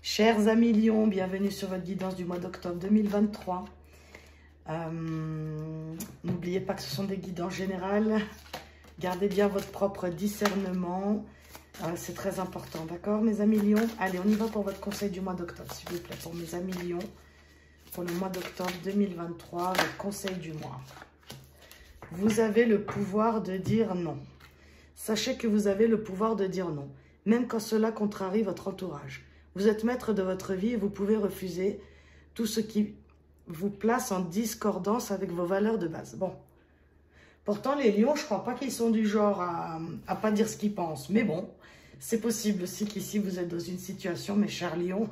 Chers amis Lions, bienvenue sur votre guidance du mois d'octobre 2023. N'oubliez pas que ce sont des guidances générales. Gardez bien votre propre discernement. C'est très important, d'accord mes amis Lions? Allez, on y va pour votre conseil du mois d'octobre, s'il vous plaît. Pour mes amis Lions, pour le mois d'octobre 2023, votre conseil du mois. Vous avez le pouvoir de dire non. Sachez que vous avez le pouvoir de dire non, même quand cela contrarie votre entourage. Vous êtes maître de votre vie et vous pouvez refuser tout ce qui vous place en discordance avec vos valeurs de base. Bon, pourtant les lions, je ne crois pas qu'ils sont du genre à pas dire ce qu'ils pensent. Mais bon, c'est possible aussi qu'ici vous êtes dans une situation, mes chers lions,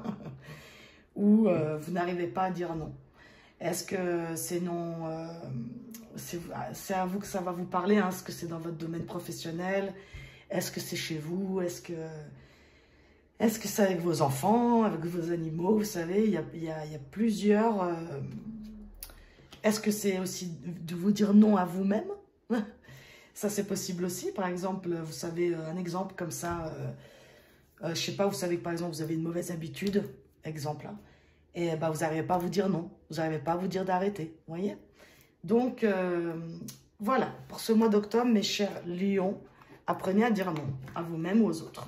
où vous n'arrivez pas à dire non. Est-ce que c'est non... c'est à vous que ça va vous parler, hein? Est-ce que c'est dans votre domaine professionnel? Est-ce que c'est chez vous? Est-ce que c'est avec vos enfants, avec vos animaux? Vous savez, il y a plusieurs... Est-ce que c'est aussi de vous dire non à vous-même? Ça, c'est possible aussi. Par exemple, vous savez, un exemple comme ça, je ne sais pas, vous savez que par exemple, vous avez une mauvaise habitude, exemple, hein, et ben, vous n'arrivez pas à vous dire non. Vous n'arrivez pas à vous dire d'arrêter, vous voyez? Donc, voilà, pour ce mois d'octobre, mes chers lions, apprenez à dire non, à vous-même ou aux autres.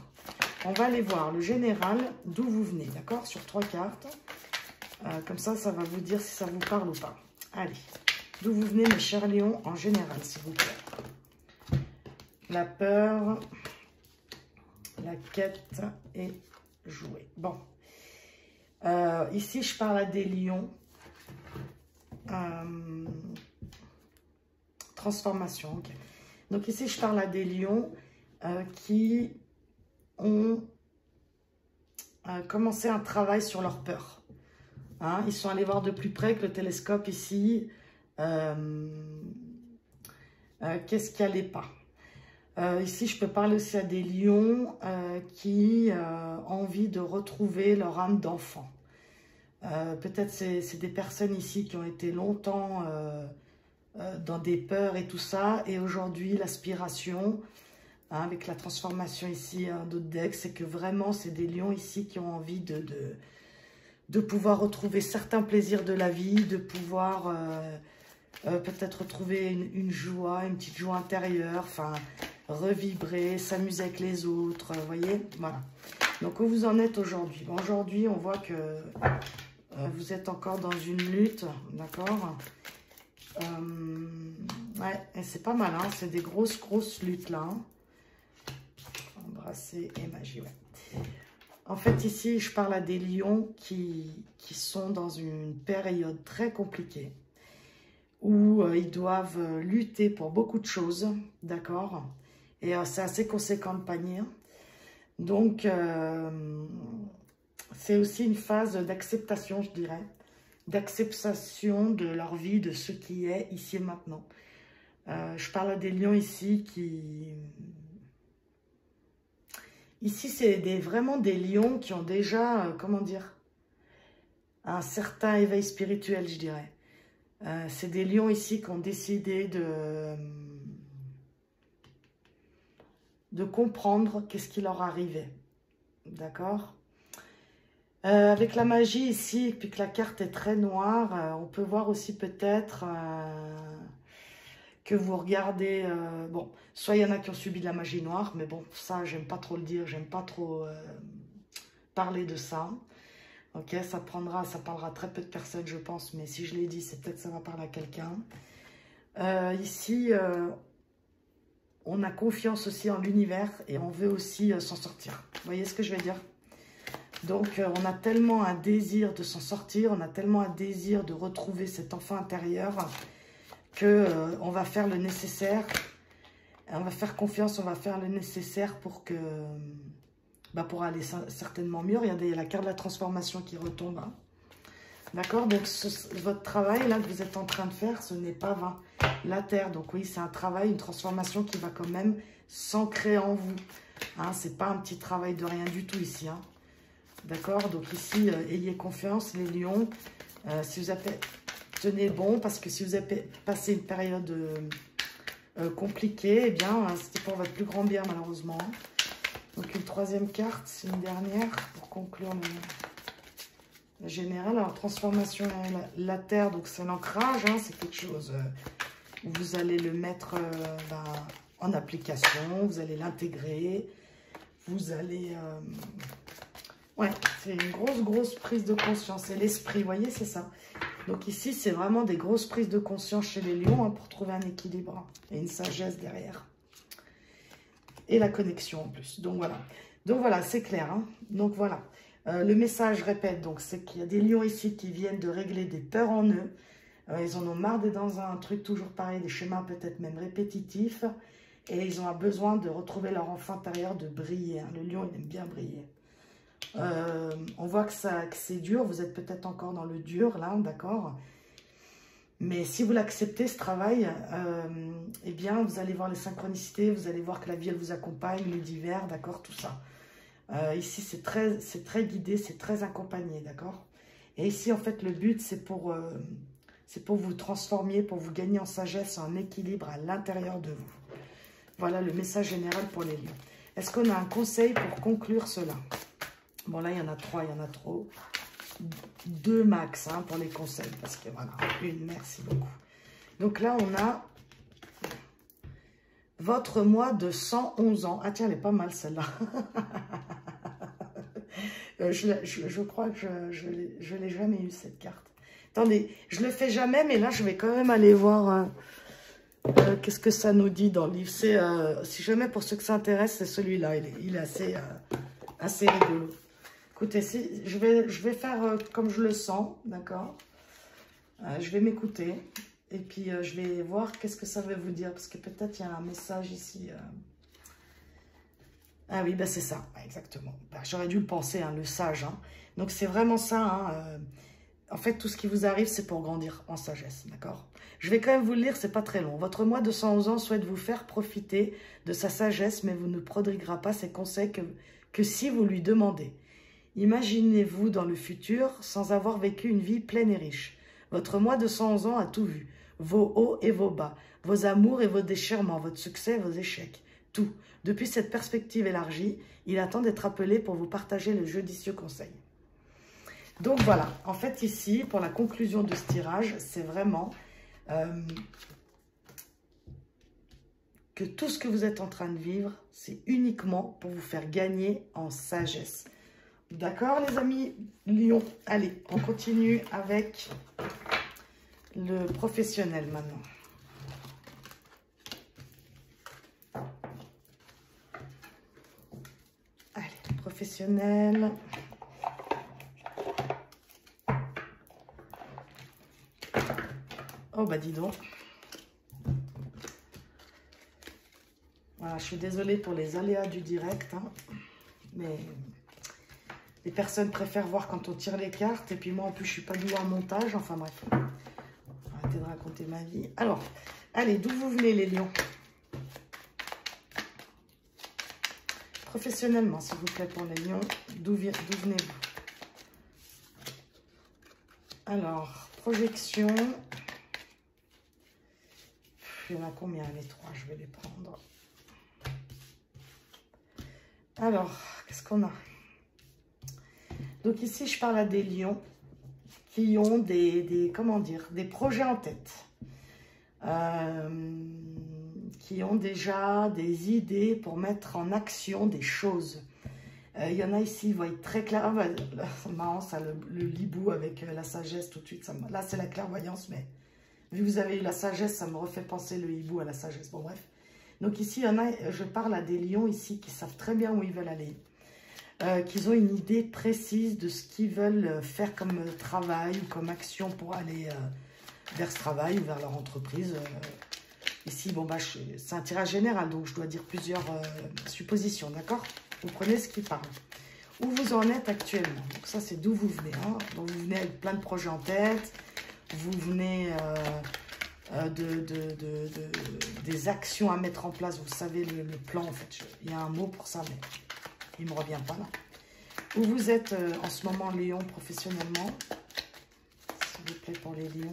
On va aller voir le général, d'où vous venez, d'accord? Sur 3 cartes. Comme ça, ça va vous dire si ça vous parle ou pas. Allez, d'où vous venez, mes chers lions, en général, s'il vous plaît. La peur, la quête est jouée. Bon. Ici, je parle à des lions. Transformation, ok. Donc ici, je parle à des lions qui ont commencé un travail sur leur peur. Hein, ils sont allés voir de plus près que le télescope ici. Qu'est-ce qui n'allait pas? Ici, je peux parler aussi à des lions qui ont envie de retrouver leur âme d'enfant. Peut-être c'est des personnes ici qui ont été longtemps dans des peurs et tout ça. Et aujourd'hui, l'aspiration... Hein, avec la transformation ici d'autres decks, c'est que vraiment, c'est des lions ici qui ont envie de pouvoir retrouver certains plaisirs de la vie, de pouvoir peut-être retrouver une joie, une petite joie intérieure, enfin, revibrer, s'amuser avec les autres, vous voyez, voilà. Donc, où vous en êtes aujourd'hui? Bon, aujourd'hui, on voit que vous êtes encore dans une lutte, d'accord? Ouais, et c'est pas mal, hein, c'est des grosses luttes, là, hein. Embrasser et magie, ouais. En fait, ici, je parle à des lions qui sont dans une période très compliquée où ils doivent lutter pour beaucoup de choses, d'accord? Et c'est assez conséquent le panier. Donc, c'est aussi une phase d'acceptation, je dirais, d'acceptation de leur vie, de ce qui est ici et maintenant. Je parle à des lions ici qui... Ici, c'est vraiment des lions qui ont déjà, comment dire, un certain éveil spirituel, je dirais. C'est des lions ici qui ont décidé de comprendre qu'est-ce qui leur arrivait. D'accord? Avec la magie ici, puis que la carte est très noire, on peut voir aussi peut-être... que vous regardez, bon, soit il y en a qui ont subi de la magie noire, mais bon, ça, j'aime pas trop le dire, j'aime pas trop parler de ça. Ok, ça parlera très peu de personnes, je pense, mais si je l'ai dit, c'est peut-être que ça va parler à quelqu'un. Ici, on a confiance aussi en l'univers et on veut aussi s'en sortir. Vous voyez ce que je veux dire? Donc, on a tellement un désir de s'en sortir, on a tellement un désir de retrouver cet enfant intérieur qu'on va faire le nécessaire, on va faire confiance, on va faire le nécessaire pour que, pour aller certainement mieux. Regardez, il y a la carte de la transformation qui retombe. Hein. D'accord? Donc, votre travail là que vous êtes en train de faire, ce n'est pas vain. La Terre, donc oui, c'est un travail, une transformation qui va quand même s'ancrer en vous. Hein, c'est pas un petit travail de rien du tout ici. Hein. D'accord? Donc ici, ayez confiance, les lions. Si vous avez... Tenez bon, parce que si vous avez passé une période compliquée, eh bien, c'était pour votre plus grand bien, malheureusement. Donc, une troisième carte, une dernière, pour conclure générale. Alors, transformation, la terre, donc c'est l'ancrage, hein, c'est quelque chose où vous allez le mettre en application, vous allez l'intégrer, vous allez... ouais, c'est une grosse prise de conscience. C'est l'esprit, vous voyez, c'est ça. Donc ici, c'est vraiment des grosses prises de conscience chez les lions hein, pour trouver un équilibre et une sagesse derrière. Et la connexion en plus. Donc voilà, c'est clair. Hein. Donc voilà. Le message, je répète, c'est qu'il y a des lions ici qui viennent de régler des peurs en eux. Ils en ont marre d'être dans un truc toujours pareil, des schémas peut-être même répétitifs. Et ils ont besoin de retrouver leur enfant intérieur, de briller. Hein. Le lion, il aime bien briller. On voit que c'est dur. Vous êtes peut-être encore dans le dur, là, d'accord? Mais si vous l'acceptez, ce travail, eh bien, vous allez voir les synchronicités. Vous allez voir que la vie, elle vous accompagne, le divers, d'accord? Tout ça. Ici, c'est très guidé, c'est très accompagné, d'accord? Et ici, en fait, le but, c'est pour vous transformer, pour vous gagner en sagesse, en équilibre à l'intérieur de vous. Voilà le message général pour les lions. Est-ce qu'on a un conseil pour conclure cela? Bon, là, il y en a 3, il y en a trop. 2 max hein, pour les conseils, parce que voilà, merci beaucoup. Donc là, on a votre mois de 111 ans. Ah tiens, elle est pas mal celle-là. Je crois que je ne l'ai jamais eu cette carte. Attendez, je le fais jamais, mais là, je vais quand même aller voir qu'est-ce que ça nous dit dans le livre. C'est, si jamais pour ceux que ça intéresse, c'est celui-là. Il est assez rigolo. Écoutez, je vais faire comme je le sens, d'accord? Je vais m'écouter. Et puis, je vais voir qu'est-ce que ça va vous dire. Parce que peut-être il y a un message ici. Ah oui, ben c'est ça, exactement. Ben, j'aurais dû le penser, hein, le sage. Hein. Donc, c'est vraiment ça. Hein, en fait, tout ce qui vous arrive, c'est pour grandir en sagesse, d'accord? Je vais quand même vous le lire, c'est pas très long. Votre mois de 111 ans souhaite vous faire profiter de sa sagesse, mais vous ne prodiguera pas ses conseils que si vous lui demandez. Imaginez-vous dans le futur sans avoir vécu une vie pleine et riche. Votre moi de 111 ans a tout vu. Vos hauts et vos bas, vos amours et vos déchirements, votre succès et vos échecs. Tout. Depuis cette perspective élargie, il attend d'être appelé pour vous partager le judicieux conseil. Donc voilà, en fait ici, pour la conclusion de ce tirage, c'est vraiment que tout ce que vous êtes en train de vivre, c'est uniquement pour vous faire gagner en sagesse. D'accord les amis Lion? Allez, on continue avec le professionnel maintenant. Allez, professionnel. Oh bah dis donc. Voilà, je suis désolée pour les aléas du direct, hein, mais les personnes préfèrent voir quand on tire les cartes. Et puis moi, en plus, je suis pas douée en montage. Enfin bref, arrêtez de raconter ma vie. Alors, allez, d'où vous venez les lions? Professionnellement, s'il vous plaît, pour les lions, d'où venez-vous? Alors, projection. Il y en a combien les 3? Je vais les prendre. Alors, qu'est-ce qu'on a? Donc ici, je parle à des lions qui ont comment dire, des projets en tête. Qui ont déjà des idées pour mettre en action des choses. Il y en a ici, vous voyez très clair. Ah, bah, c'est marrant, ça, le hibou avec la sagesse tout de suite. Là, c'est la clairvoyance, mais vu que vous avez eu la sagesse, ça me refait penser le hibou à la sagesse. Bon, bref. Donc ici, il y en a, je parle à des lions ici qui savent très bien où ils veulent aller. Qu'ils ont une idée précise de ce qu'ils veulent faire comme travail ou comme action pour aller vers ce travail ou vers leur entreprise. Ici, bon, bah, c'est un tirage général, donc je dois dire plusieurs suppositions, d'accord? Vous prenez ce qui parle. Où vous en êtes actuellement? Donc ça, c'est d'où vous venez. Hein? Donc vous venez avec plein de projets en tête. Vous venez des actions à mettre en place. Vous savez, le plan, en fait. Il y a un mot pour ça, mais il ne me revient pas là. Où vous êtes en ce moment, Lion, professionnellement? S'il vous plaît, pour les lions.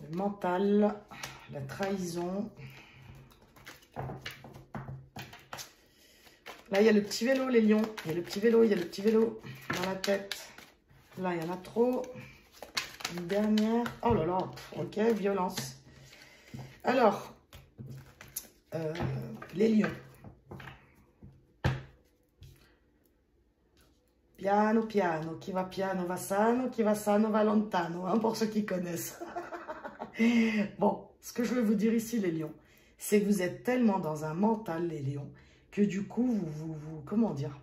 Le mental, la trahison. Là, il y a le petit vélo, les lions. Il y a le petit vélo, il y a le petit vélo dans la tête. Là, il y en a trop. Une dernière. Oh là là, ok, violence. Alors, les lions. Piano, piano. Qui va piano va sano va lontano. Hein, pour ceux qui connaissent. Bon, ce que je veux vous dire ici, les lions, c'est que vous êtes tellement dans un mental, les lions, que du coup, comment dire,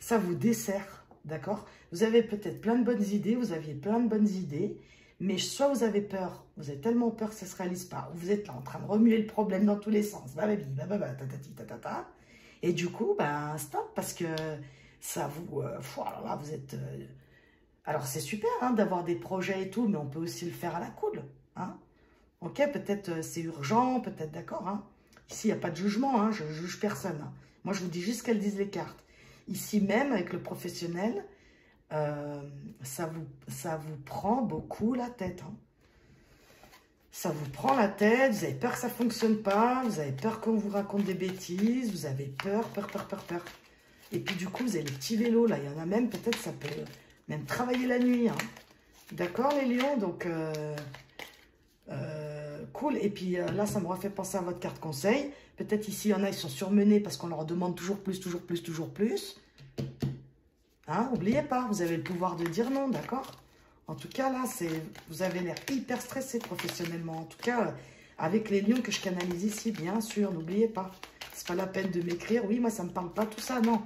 ça vous dessert, d'accord? Vous avez peut-être plein de bonnes idées, vous aviez plein de bonnes idées, mais soit vous avez peur, vous avez tellement peur que ça ne se réalise pas, ou vous êtes là en train de remuer le problème dans tous les sens, et du coup, ben, stop, parce que ça vous, alors là, vous êtes, alors c'est super hein, d'avoir des projets et tout, mais on peut aussi le faire à la cool, hein? Ok, peut-être c'est urgent, peut-être d'accord, hein? Ici, il n'y a pas de jugement, hein, je ne juge personne. Hein. Moi, je vous dis juste ce qu'elles disent les cartes. Ici même, avec le professionnel, ça vous prend beaucoup la tête. Hein. Ça vous prend la tête, vous avez peur que ça ne fonctionne pas, vous avez peur qu'on vous raconte des bêtises, vous avez peur. Et puis du coup, vous avez les petits vélos, là, il y en a même, peut-être ça peut même travailler la nuit. Hein. D'accord, les lions? Donc, cool. Et puis là, ça me refait penser à votre carte conseil. Peut-être ici, il y en a, ils sont surmenés parce qu'on leur demande toujours plus. Hein, n'oubliez pas, vous avez le pouvoir de dire non, d'accord? En tout cas, là, vous avez l'air hyper stressé professionnellement. En tout cas, avec les lions que je canalise ici, bien sûr, n'oubliez pas. C'est pas la peine de m'écrire. Oui, moi, ça me parle pas tout ça, non.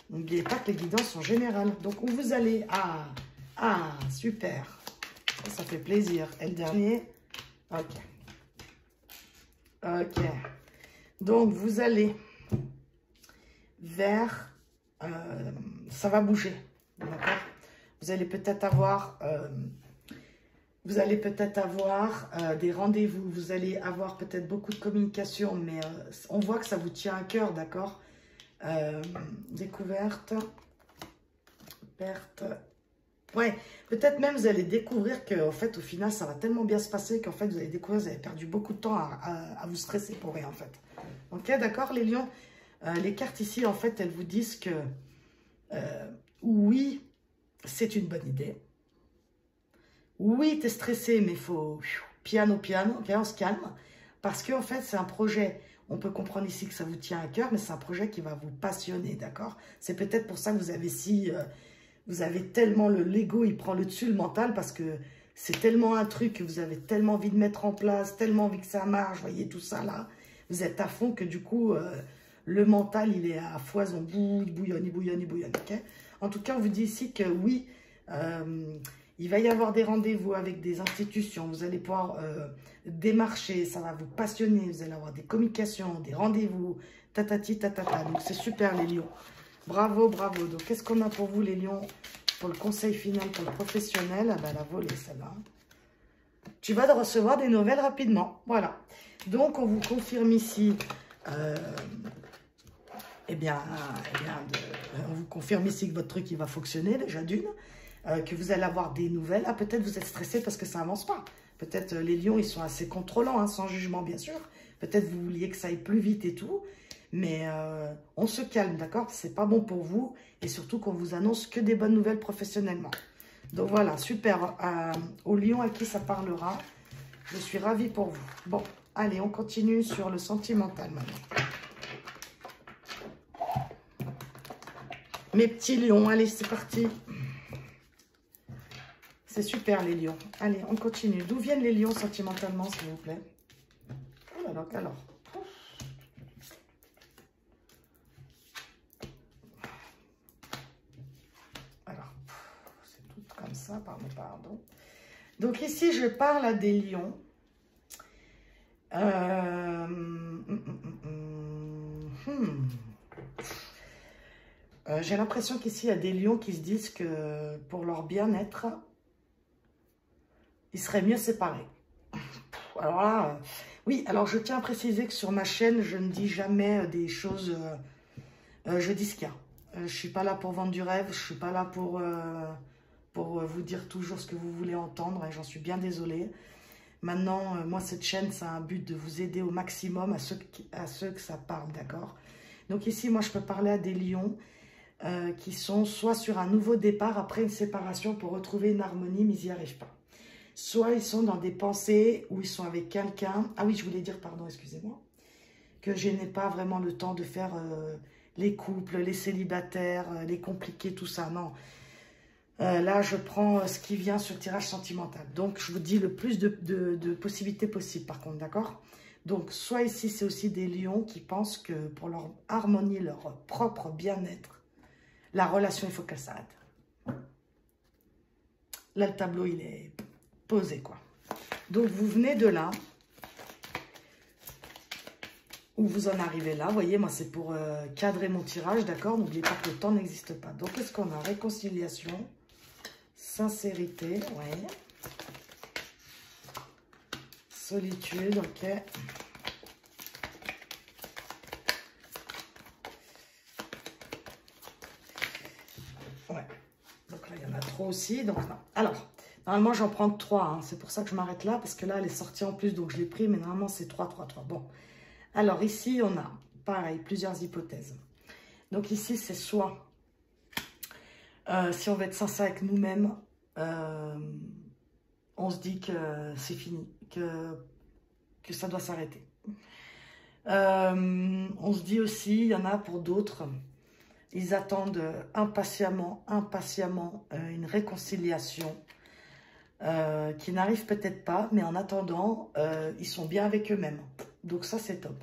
N'oubliez pas que les guidances sont générales. Donc, où vous allez? Ah, super. Ça fait plaisir. Et le dernier? Ok. Ok. Donc, vous allez vers... ça va bouger. D'accord? Vous allez peut-être avoir... des rendez-vous. Vous allez avoir peut-être beaucoup de communication. Mais on voit que ça vous tient à cœur. D'accord? Découverte. Perte... Ouais, peut-être même vous allez découvrir qu'en fait, au final, ça va tellement bien se passer qu'en fait, vous allez découvrir que vous avez perdu beaucoup de temps à vous stresser pour rien, en fait. Ok, d'accord, les lions? Les cartes ici, en fait, elles vous disent que oui, c'est une bonne idée. Oui, tu es stressé, mais il faut piano, ok, on se calme. Parce qu'en fait, c'est un projet, on peut comprendre ici que ça vous tient à cœur, mais c'est un projet qui va vous passionner, d'accord? C'est peut-être pour ça que vous avez vous avez tellement l'ego, il prend le dessus, le mental, parce que c'est tellement un truc que vous avez tellement envie de mettre en place, tellement envie que ça marche, voyez tout ça là. Vous êtes à fond que du coup, le mental, il est à foison, il bouillonne, ok? En tout cas, on vous dit ici que oui, il va y avoir des rendez-vous avec des institutions, vous allez pouvoir démarcher, ça va vous passionner, vous allez avoir des communications, des rendez-vous, tatati, tatata. Donc, c'est super les lions. Bravo, bravo. Donc, qu'est-ce qu'on a pour vous, les lions, pour le conseil final, pour le professionnel? Ah ben, la volée, celle-là. Tu vas recevoir des nouvelles rapidement. Voilà. Donc, on vous confirme ici, on vous confirme ici que votre truc, il va fonctionner, déjà d'une, que vous allez avoir des nouvelles. Ah, peut-être vous êtes stressé parce que ça avance pas. Peut-être les lions, ils sont assez contrôlants, hein, sans jugement, bien sûr. Peut-être vous vouliez que ça aille plus vite et tout. Mais on se calme, d'accord? C'est pas bon pour vous. Et surtout qu'on vous annonce que des bonnes nouvelles professionnellement. Donc voilà, super. Au lion à qui ça parlera. Je suis ravie pour vous. Bon, allez, on continue sur le sentimental maintenant. Mes petits lions, allez, c'est parti. C'est super les lions. Allez, on continue. D'où viennent les lions sentimentalement, s'il vous plaît? Oh là là, alors. Ça, pardon. Donc ici, je parle à des lions. J'ai l'impression qu'ici, il y a des lions qui se disent que pour leur bien-être, ils seraient mieux séparés. Alors là, oui, alors je tiens à préciser que sur ma chaîne, je ne dis jamais des choses... je dis ce qu'il y a. Je ne suis pas là pour vendre du rêve, je ne suis pas là pour vous dire toujours ce que vous voulez entendre, et j'en suis bien désolée. Maintenant, moi, cette chaîne, ça a un but de vous aider au maximum à ceux que ça parle, d'accord? Donc ici, moi, je peux parler à des lions qui sont soit sur un nouveau départ après une séparation pour retrouver une harmonie, mais ils n'y arrivent pas. Soit ils sont dans des pensées où ils sont avec quelqu'un. Ah oui, je voulais dire, pardon, excusez-moi, que je n'ai pas vraiment le temps de faire les couples, les célibataires, les compliqués, tout ça. Non. Là, je prends ce qui vient sur le tirage sentimental. Donc, je vous dis le plus de possibilités possibles, par contre, d'accord? Donc, soit ici, c'est aussi des lions qui pensent que pour leur harmonie, leur propre bien-être, la relation, il faut qu'elle s'arrête. Là, le tableau, il est posé, quoi. Donc, vous venez de là, où vous en arrivez là. Vous voyez, moi, c'est pour cadrer mon tirage, d'accord? N'oubliez pas que le temps n'existe pas. Donc, qu'est-ce qu'on a? Réconciliation, sincérité, ouais. Solitude, ok. Ouais. Donc là, il y en a trop aussi. Donc, non. Alors, normalement, j'en prends que 3. Hein. C'est pour ça que je m'arrête là, parce que là, elle est sortie en plus. Donc, je l'ai pris, mais normalement, c'est 3, 3, 3. Bon. Alors, ici, on a, pareil, plusieurs hypothèses. Donc, ici, c'est soit, si on veut être sincère avec nous-mêmes, on se dit que c'est fini, que ça doit s'arrêter. On se dit aussi, il y en a pour d'autres, ils attendent impatiemment une réconciliation qui n'arrive peut-être pas, mais en attendant, ils sont bien avec eux-mêmes. Donc ça, c'est top.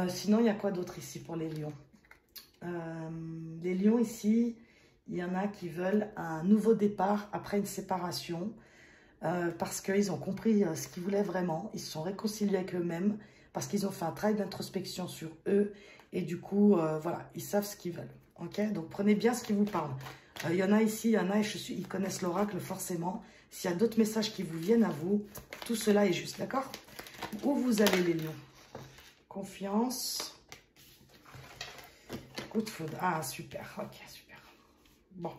Sinon, il y a quoi d'autre ici pour les lions? Les lions ici, il y en a qui veulent un nouveau départ après une séparation parce qu'ils ont compris ce qu'ils voulaient vraiment. Ils se sont réconciliés avec eux-mêmes parce qu'ils ont fait un travail d'introspection sur eux et du coup, voilà, ils savent ce qu'ils veulent. Ok, donc prenez bien ce qui vous parle. Il y en a ici, il y en a et ils connaissent l'oracle forcément. S'il y a d'autres messages qui vous viennent à vous, tout cela est juste, d'accord? Où vous allez les lions? Confiance. Coup de foudre. Ah, super. Ok, super. Bon.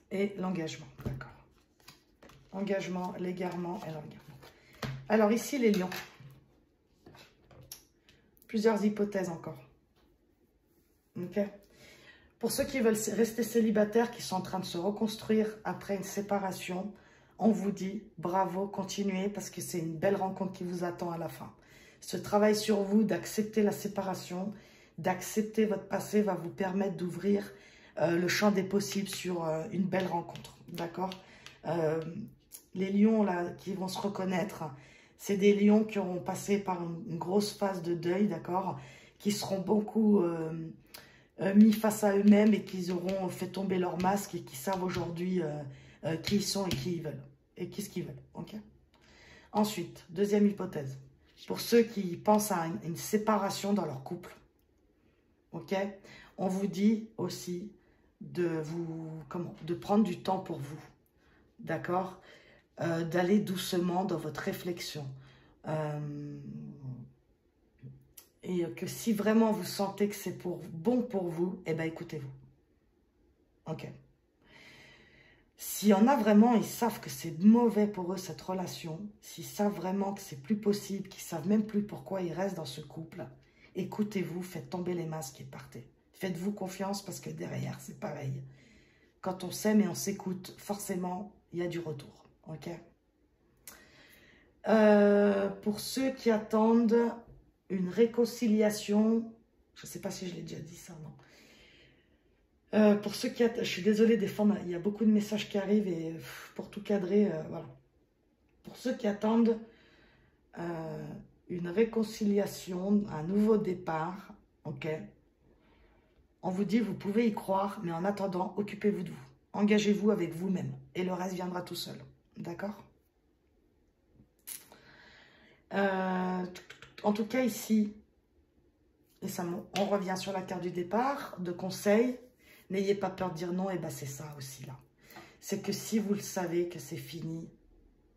Et l'engagement, d'accord. Engagement, l'égarement et l'engagement. Alors ici, les lions. Plusieurs hypothèses encore. Ok. Pour ceux qui veulent rester célibataires, qui sont en train de se reconstruire après une séparation, on vous dit bravo, continuez parce que c'est une belle rencontre qui vous attend à la fin. Ce travail sur vous, d'accepter la séparation, d'accepter votre passé va vous permettre d'ouvrir le champ des possibles sur une belle rencontre. D'accord? Les lions là qui vont se reconnaître, c'est des lions qui auront passé par une grosse phase de deuil, d'accord? Qui seront beaucoup mis face à eux-mêmes et qu'ils auront fait tomber leur masque et qui savent aujourd'hui qui ils sont et qui ils veulent. Et qu'est-ce qu'ils veulent. Ok. Ensuite, deuxième hypothèse. Pour ceux qui pensent à une séparation dans leur couple, ok, on vous dit aussi de prendre du temps pour vous, d'accord, d'aller doucement dans votre réflexion. Et que si vraiment vous sentez que c'est bon pour vous, eh bien écoutez-vous. Ok. S'il y en a vraiment, ils savent que c'est mauvais pour eux cette relation, s'ils savent vraiment que c'est plus possible, qu'ils savent même plus pourquoi ils restent dans ce couple, écoutez-vous, faites tomber les masques et partez. Faites-vous confiance parce que derrière, c'est pareil. Quand on s'aime et on s'écoute, forcément, il y a du retour. Ok. Pour ceux qui attendent une réconciliation, je ne sais pas si je l'ai déjà dit ça, non. Pour ceux qui attendent, je suis désolée, des fois, il y a beaucoup de messages qui arrivent et pour tout cadrer, voilà. Pour ceux qui attendent une réconciliation, un nouveau départ, ok. On vous dit, vous pouvez y croire, mais en attendant, occupez-vous de vous. Engagez-vous avec vous-même et le reste viendra tout seul. D'accord? En tout cas, ici, et ça, on revient sur la carte du départ, de conseil. N'ayez pas peur de dire non, et bien c'est ça aussi là. C'est que si vous le savez que c'est fini,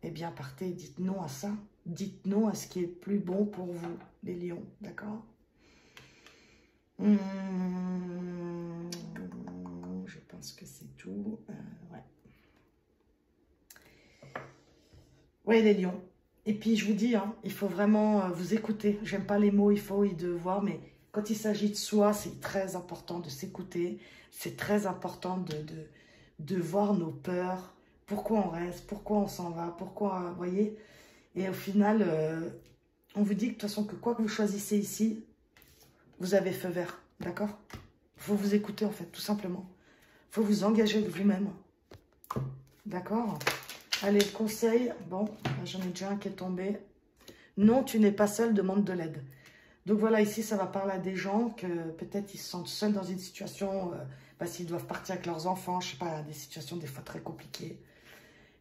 eh bien partez, dites non à ça. Dites non à ce qui est plus bon pour vous, les lions, d'accord? Je pense que c'est tout. Ouais. Oui, les lions. Et puis, je vous dis, hein, il faut vraiment vous écouter. J'aime pas les mots, il faut et devoir, mais quand il s'agit de soi, c'est très important de s'écouter. C'est très important de voir nos peurs. Pourquoi on reste, pourquoi on s'en va, pourquoi, vous voyez. Et au final, on vous dit que de toute façon, que quoi que vous choisissez ici, vous avez feu vert, d'accord? Il faut vous écouter, en fait, tout simplement. Il faut vous engager avec vous-même, d'accord? Allez, le conseil, bon, j'en ai déjà un qui est tombé. Non, tu n'es pas seul, demande de l'aide. Donc voilà, ici, ça va parler à des gens que peut-être ils se sentent seuls dans une situation, parce qu'ils doivent partir avec leurs enfants, je sais pas, des situations des fois très compliquées.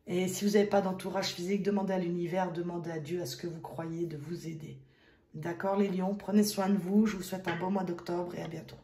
Et si vous n'avez pas d'entourage physique, demandez à l'univers, demandez à Dieu, à ce que vous croyez, de vous aider. D'accord les lions, prenez soin de vous, je vous souhaite un bon mois d'octobre et à bientôt.